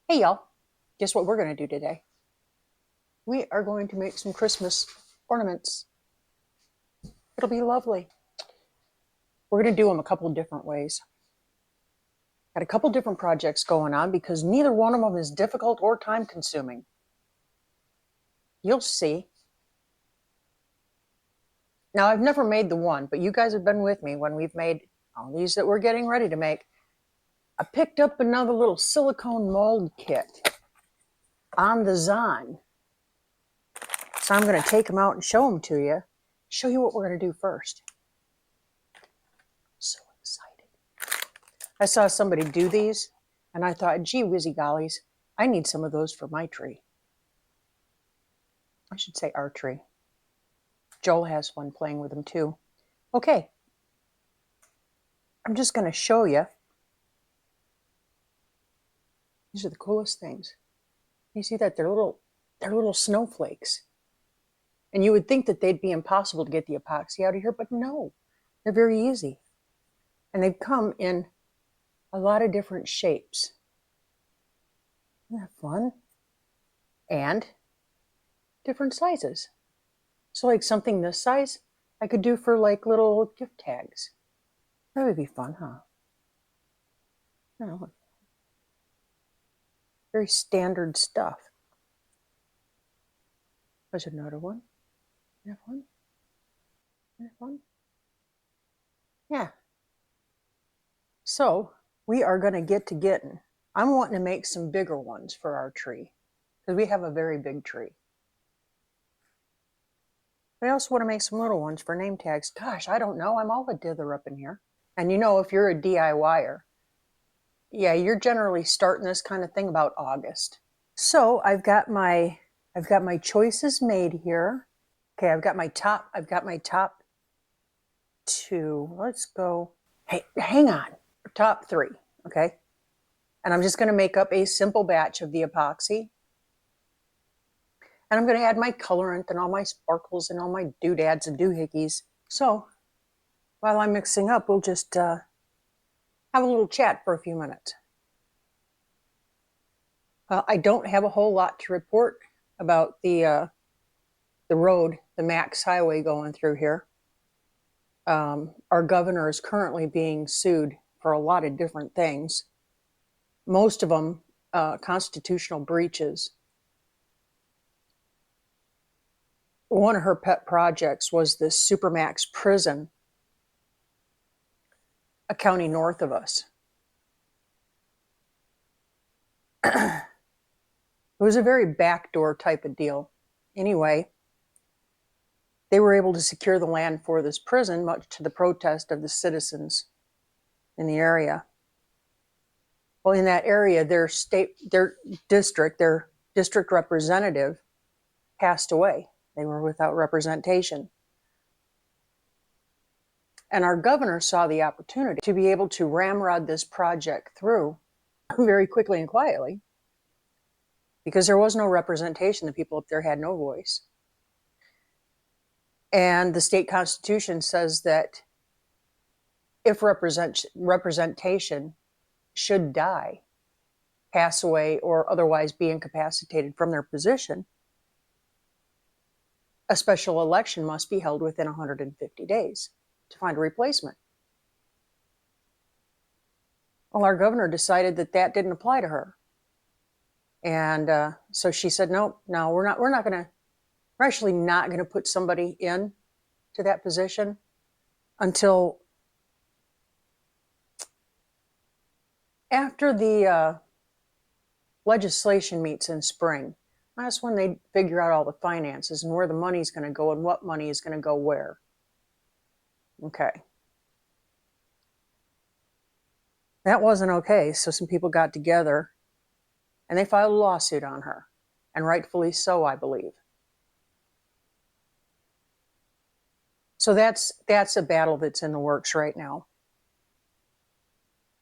Hey y'all, guess what we're going to do today? We are going to make some Christmas ornaments. It'll be lovely. We're going to do them a couple of different ways. Got a couple different projects going on because neither one of them is difficult or time consuming. You'll see. Now, I've never made the one, but you guys have been with me when we've made all these that we're getting ready to make. I picked up another little silicone mold kit on the Zon. So I'm going to take them out and show them to you. Show you what we're going to do first. So excited. I saw somebody do these and I thought, gee whizzy gollies, I need some of those for my tree. I should say our tree. Joel has one playing with them too. Okay. I'm just going to show you. These are the coolest things. You see that? They're little snowflakes. And you would think that they'd be impossible to get the epoxy out of here, but no, they're very easy. And they've come in a lot of different shapes. Isn't that fun? And different sizes. So like something this size, I could do for like little gift tags. That would be fun, huh? No. Very standard stuff. There's another one. That one? That one? Yeah. So we are going to get to getting. I'm wanting to make some bigger ones for our tree because we have a very big tree. But I also want to make some little ones for name tags. Gosh, I don't know. I'm all a dither up in here. And you know, if you're a DIYer, yeah, you're generally starting this kind of thing about August. So I've got my choices made here. Okay, I've got my top two. Let's go. Hey, hang on. Top three, okay? And I'm just going to make up a simple batch of the epoxy. And I'm going to add my colorant and all my sparkles and all my doodads and doohickeys. So while I'm mixing up, we'll just have a little chat for a few minutes. I don't have a whole lot to report about the road, the Max Highway going through here. Our governor is currently being sued for a lot of different things. Most of them constitutional breaches. One of her pet projects was this Supermax prison, a county north of us. It was a very backdoor type of deal. Anyway, they were able to secure the land for this prison, much to the protest of the citizens in the area. Well, in that area, their district representative passed away. They were without representation. And our governor saw the opportunity to be able to ramrod this project through very quickly and quietly because there was no representation. The people up there had no voice. And the state constitution says that if representation should die, pass away, or otherwise be incapacitated from their position, a special election must be held within 150 days to find a replacement. Well, our governor decided that that didn't apply to her. And so she said, no, we're actually not going to put somebody in to that position until after the legislation meets in spring. That's when they figure out all the finances and where the money's going to go and what money is going to go where. Okay. That wasn't okay. So some people got together and they filed a lawsuit on her, and rightfully so, I believe. So that's a battle that's in the works right now.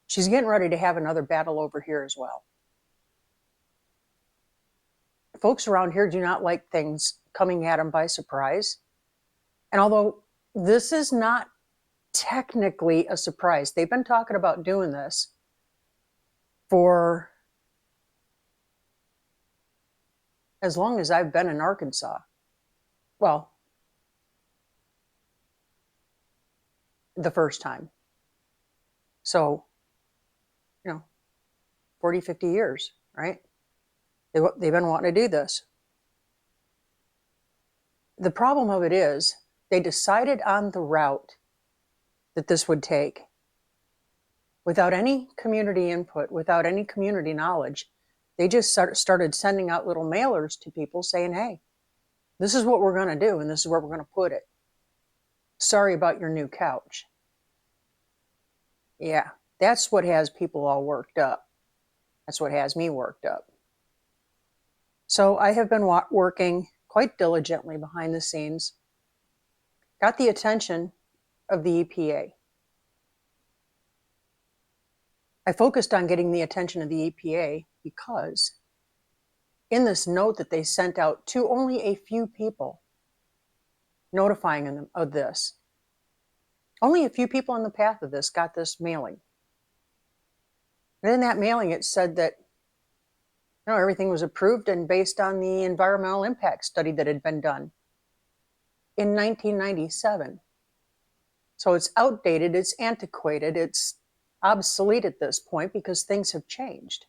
She's getting ready to have another battle over here as well. Folks around here do not like things coming at them by surprise. And although this is not technically a surprise, they've been talking about doing this for as long as I've been in Arkansas. Well, the first time. So, 40, 50 years, right? They've been wanting to do this. The problem of it is they decided on the route that this would take without any community input, without any community knowledge. They just started sending out little mailers to people saying, hey, this is what we're going to do, and this is where we're going to put it. Sorry about your new couch. Yeah, that's what has people all worked up. That's what has me worked up. So I have been working quite diligently behind the scenes, got the attention of the EPA. I focused on getting the attention of the EPA because in this note that they sent out to only a few people notifying them of this, only a few people in the path of this got this mailing. And in that mailing, it said that everything was approved and based on the environmental impact study that had been done in 1997. So it's outdated, it's antiquated, it's obsolete at this point because things have changed.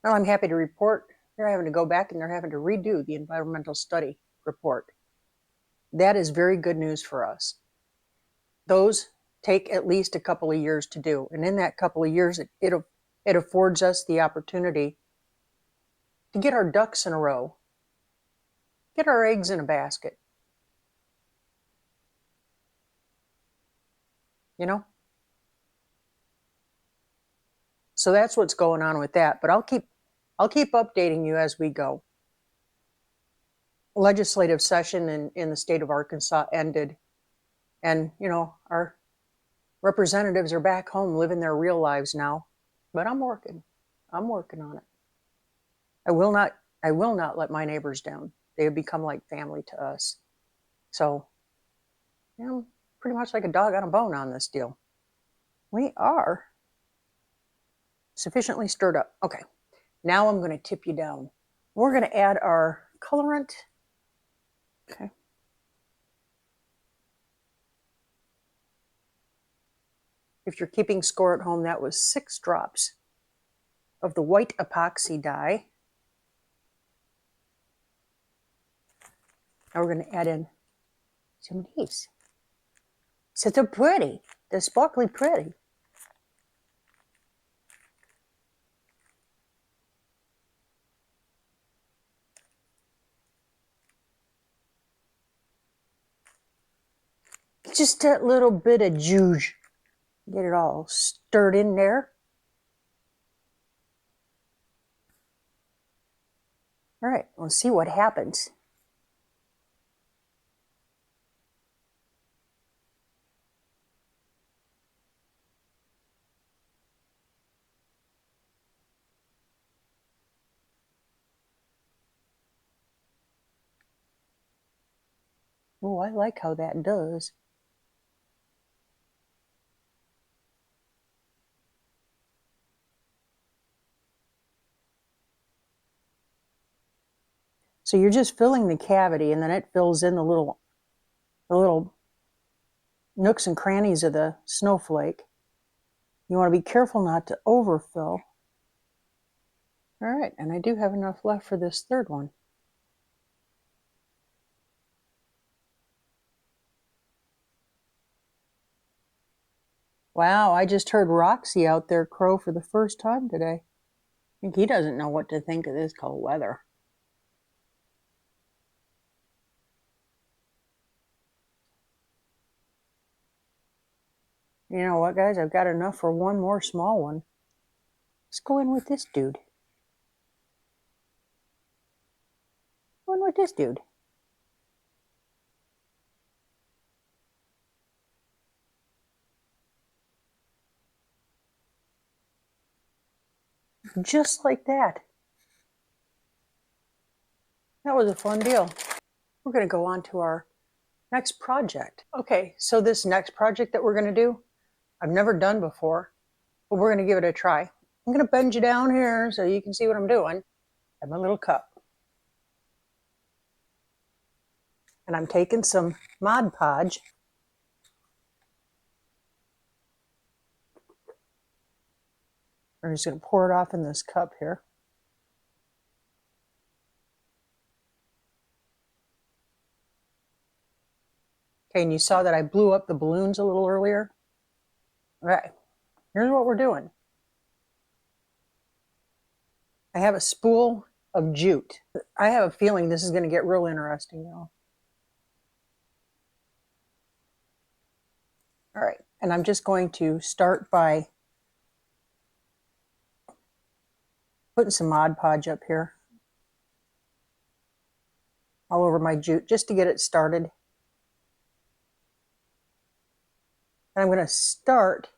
Now I'm happy to report they're having to go back and they're having to redo the environmental study report. That is very good news for us. Those take at least a couple of years to do. And in that couple of years, it affords us the opportunity to get our ducks in a row, get our eggs in a basket. So that's what's going on with that. But I'll keep updating you as we go. Legislative session in the state of Arkansas ended, and our representatives are back home living their real lives now. But I'm working on it. I will not let my neighbors down. They have become like family to us. So, pretty much like a dog on a bone on this deal. We are sufficiently stirred up. Okay, now I'm going to tip you down. We're going to add our colorant. Okay. If you're keeping score at home, that was 6 drops of the white epoxy dye. Now we're going to add in some of these. So they're pretty. They're sparkly pretty. Just that little bit of juice. Get it all stirred in there. All right, let's see what happens. Oh, I like how that does. So you're just filling the cavity, and then it fills in the little nooks and crannies of the snowflake. You want to be careful not to overfill. All right, and I do have enough left for this third one. Wow, I just heard Roxy out there crow for the first time today. I think he doesn't know what to think of this cold weather. You know what, guys? I've got enough for one more small one. Let's go in with this dude. Go in with this dude. Just like that. That was a fun deal. We're going to go on to our next project. Okay, so this next project that we're going to do, I've never done before, but we're going to give it a try. I'm going to bend you down here so you can see what I'm doing. I have my little cup. And I'm taking some Mod Podge. I'm just going to pour it off in this cup here. Okay, and you saw that I blew up the balloons a little earlier. Okay, here's what we're doing. I have a spool of jute. I have a feeling this is going to get real interesting, y'all. All right, and I'm just going to start by putting some Mod Podge up here all over my jute just to get it started. And I'm going to start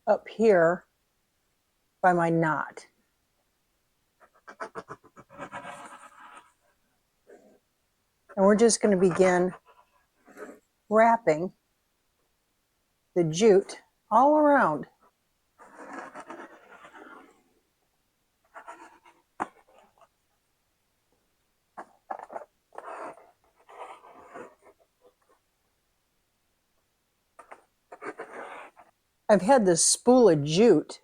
up here by my knot. And we're just going to begin wrapping the jute all around. I've had this spool of jute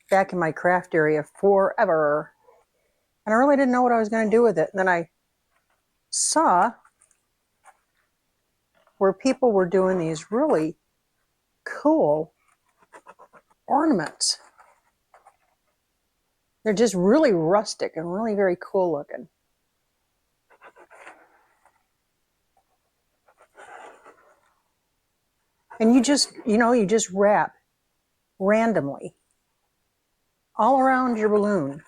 back in my craft area forever, and I really didn't know what I was going to do with it. And then I saw where people were doing these really cool ornaments. They're just really rustic and really very cool looking. And you just wrap randomly all around your balloon.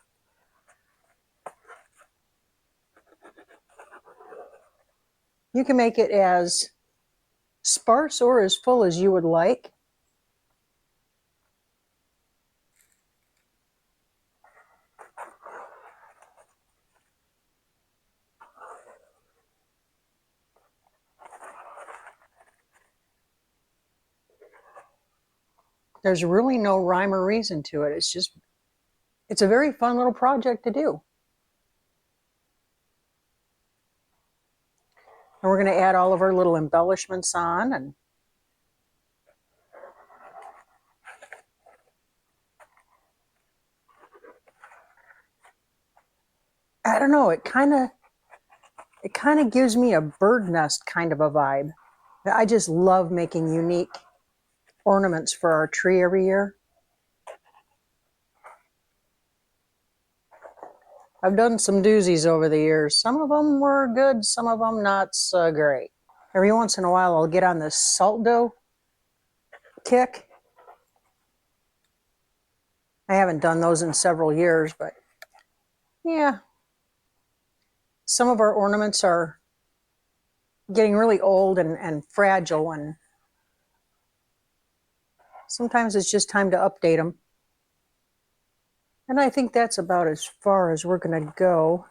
You can make it as sparse or as full as you would like. There's really no rhyme or reason to it. It's a very fun little project to do. And we're going to add all of our little embellishments on. And I don't know, it kind of gives me a bird nest kind of a vibe. I just love making unique ornaments for our tree every year. I've done some doozies over the years. Some of them were good, some of them not so great. Every once in a while, I'll get on this salt dough kick. I haven't done those in several years, but yeah. Some of our ornaments are getting really old and fragile, and sometimes it's just time to update them. And I think that's about as far as we're going to go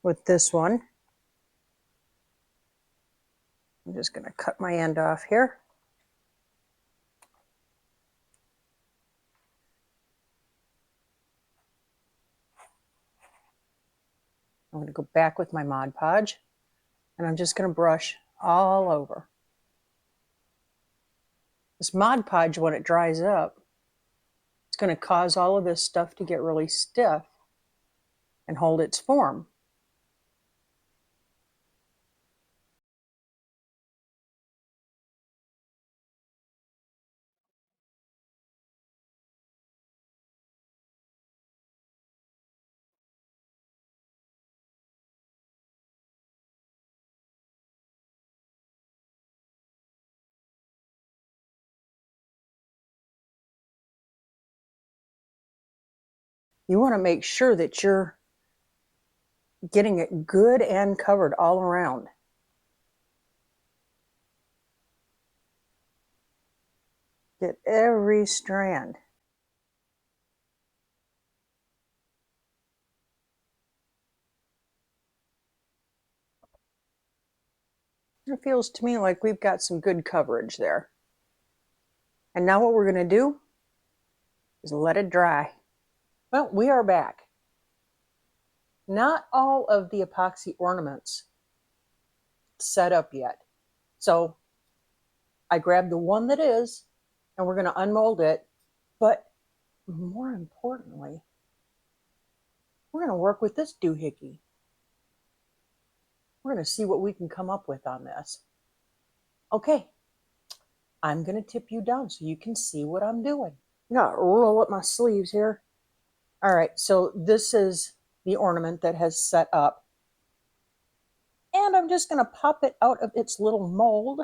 with this one. I'm just going to cut my end off here. I'm going to go back with my Mod Podge, and I'm just going to brush all over. This Mod Podge, when it dries up, it's going to cause all of this stuff to get really stiff and hold its form. You want to make sure that you're getting it good and covered all around. Get every strand. It feels to me like we've got some good coverage there. And now what we're going to do is let it dry. Well, we are back. Not all of the epoxy ornaments set up yet. So I grabbed the one that is, and we're going to unmold it. But more importantly, we're going to work with this doohickey. We're going to see what we can come up with on this. Okay, I'm going to tip you down so you can see what I'm doing. I got to roll up my sleeves here. All right, so this is the ornament that has set up. And I'm just going to pop it out of its little mold.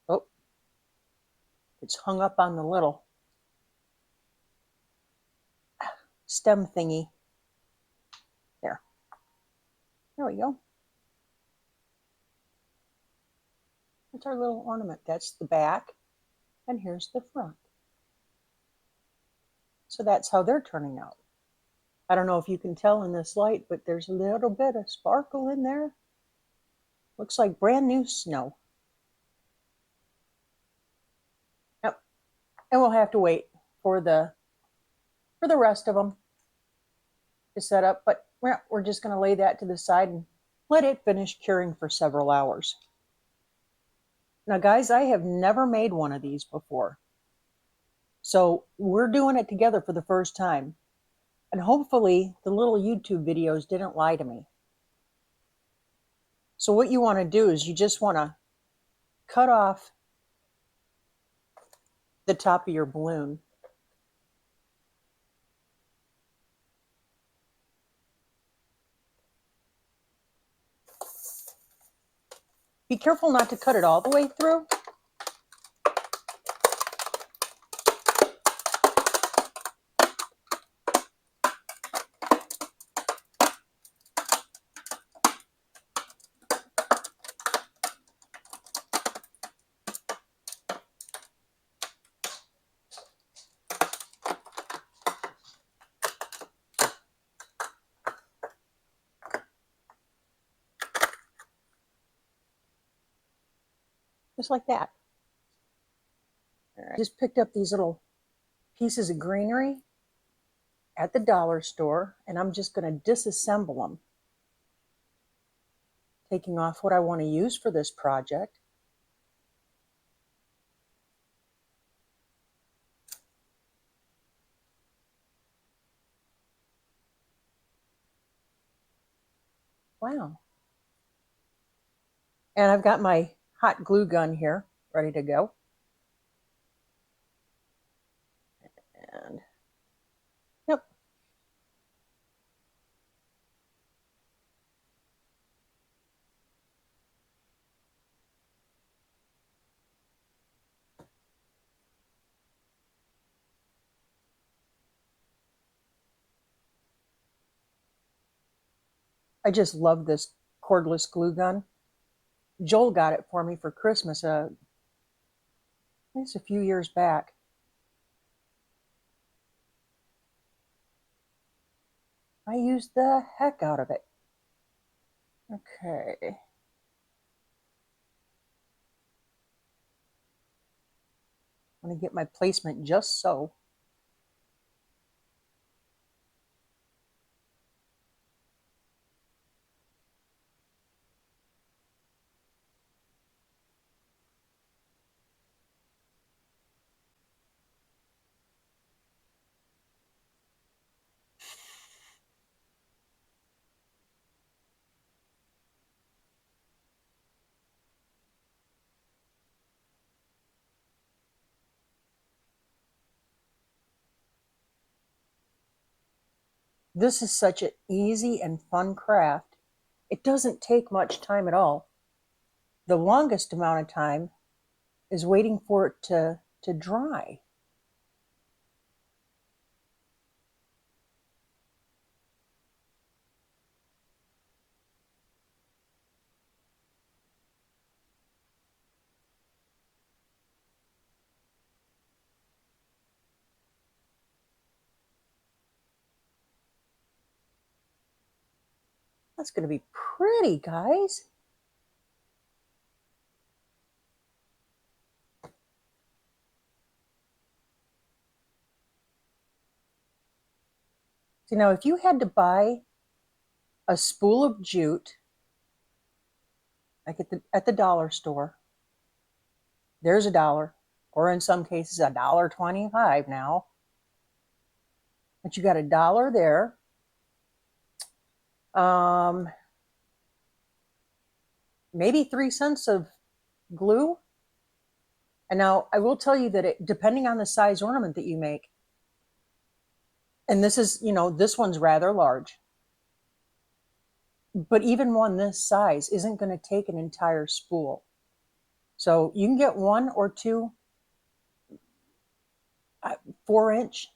Oh, it's hung up on the little stem thingy. There. There we go. That's our little ornament. That's the back, and here's the front. So that's how they're turning out. I don't know if you can tell in this light, but there's a little bit of sparkle in there. Looks like brand new snow. Yep. And we'll have to wait for the rest of them to set up, but we're just going to lay that to the side and let it finish curing for several hours. Now, guys, I have never made one of these before. So we're doing it together for the first time. And hopefully the little YouTube videos didn't lie to me. So what you want to do is you just want to cut off the top of your balloon. Be careful not to cut it all the way through. Just like that. I just picked up these little pieces of greenery at the dollar store, and I'm just going to disassemble them, taking off what I want to use for this project. Wow. And I've got my hot glue gun here ready to go. And yep. I just love this cordless glue gun. Joel got it for me for Christmas, I think it's a few years back. I used the heck out of it. Okay. I'm going to get my placement just so. This is such an easy and fun craft. It doesn't take much time at all. The longest amount of time is waiting for it to dry. That's going to be pretty, guys. See, now if you had to buy a spool of jute, like at the dollar store, there's $1, or in some cases $1.25 now. But you got $1 there. Maybe 3 cents of glue. And now I will tell you that depending on the size ornament that you make, and this is, this one's rather large, but even one this size isn't going to take an entire spool. So you can get 1 or 2 4-inch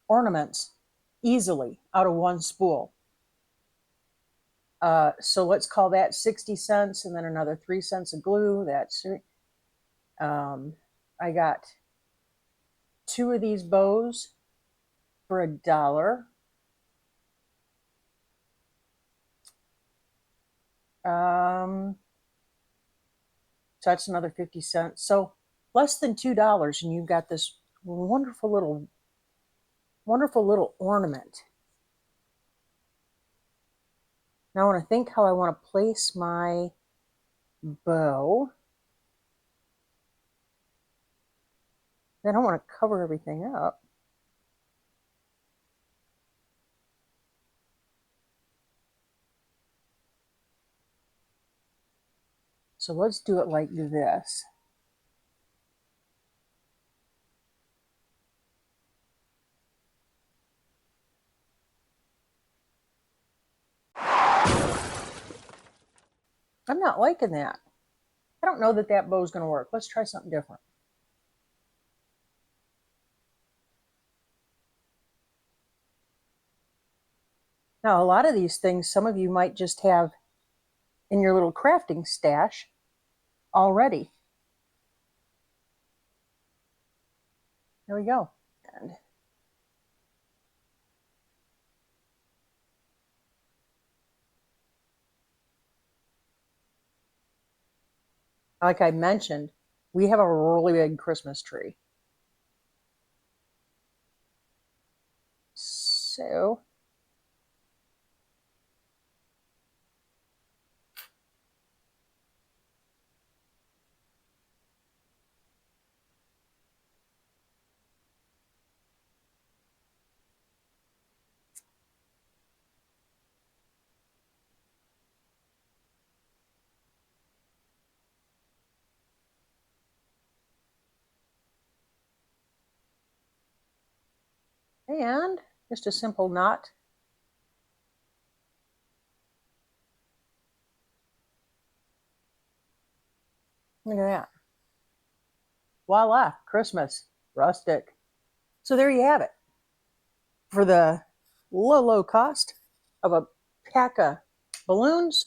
ornaments easily out of 1 spool. So let's call that 60 cents and then another 3 cents of glue. That's, I got 2 of these bows for $1. So that's another 50 cents. So less than $2, and you've got this wonderful little ornament. Now I want to think how I want to place my bow. Then I want to cover everything up. So let's do it like this. I'm not liking that. I don't know that that bow is going to work. Let's try something different. Now, a lot of these things, some of you might just have in your little crafting stash already. There we go. And like I mentioned, we have a really big Christmas tree. So and just a simple knot. Look at that. Voila, Christmas, rustic. So there you have it. For the low cost of a pack of balloons,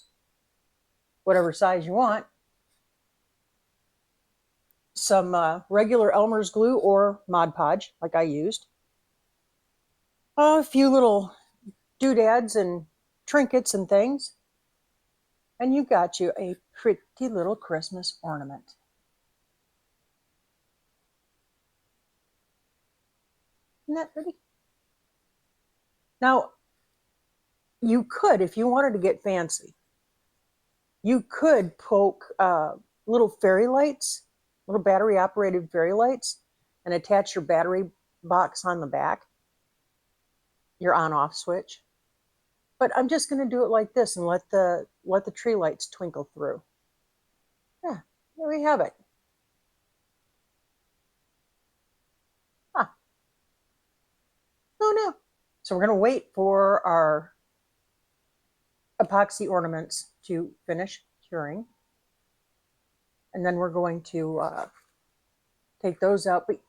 whatever size you want, some regular Elmer's glue or Mod Podge, like I used, a few little doodads and trinkets and things, and you've got you a pretty little Christmas ornament. Isn't that pretty? Now, you could, if you wanted to get fancy, you could poke little fairy lights, little battery operated fairy lights, and attach your battery box on the back, your on off switch. But I'm just going to do it like this and let the tree lights twinkle through. Yeah, there we have it. Huh. Oh no, So we're going to wait for our epoxy ornaments to finish curing. And then we're going to take those out, but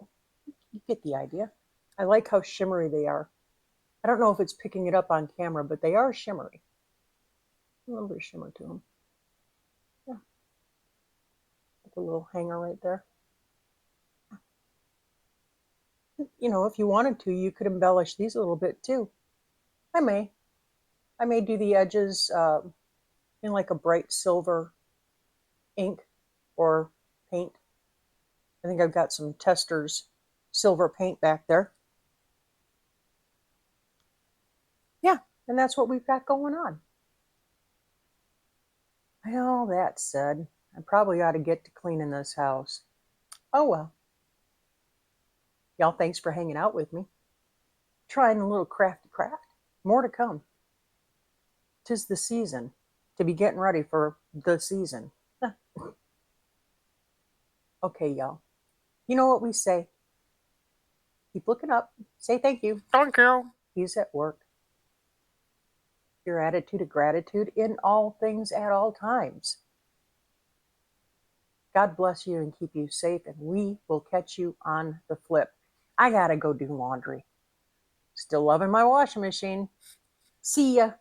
you get the idea. I like how shimmery they are. I don't know if it's picking it up on camera, but they are shimmery. A little bit of shimmer to them. Yeah. Like a little hanger right there. You know, if you wanted to, you could embellish these a little bit too. I may. I may do the edges in like a bright silver ink or paint. I think I've got some Testors silver paint back there. Yeah, and that's what we've got going on. Well, that said, I probably ought to get to cleaning this house. Oh well. Y'all, thanks for hanging out with me. Trying a little crafty craft. More to come. 'Tis the season to be getting ready for the season. Okay, y'all. You know what we say. Keep looking up. Say thank you. Thank you. He's at work. Your attitude of gratitude in all things at all times. God bless you and keep you safe, and we will catch you on the flip. I gotta go do laundry. Still loving my washing machine. See ya.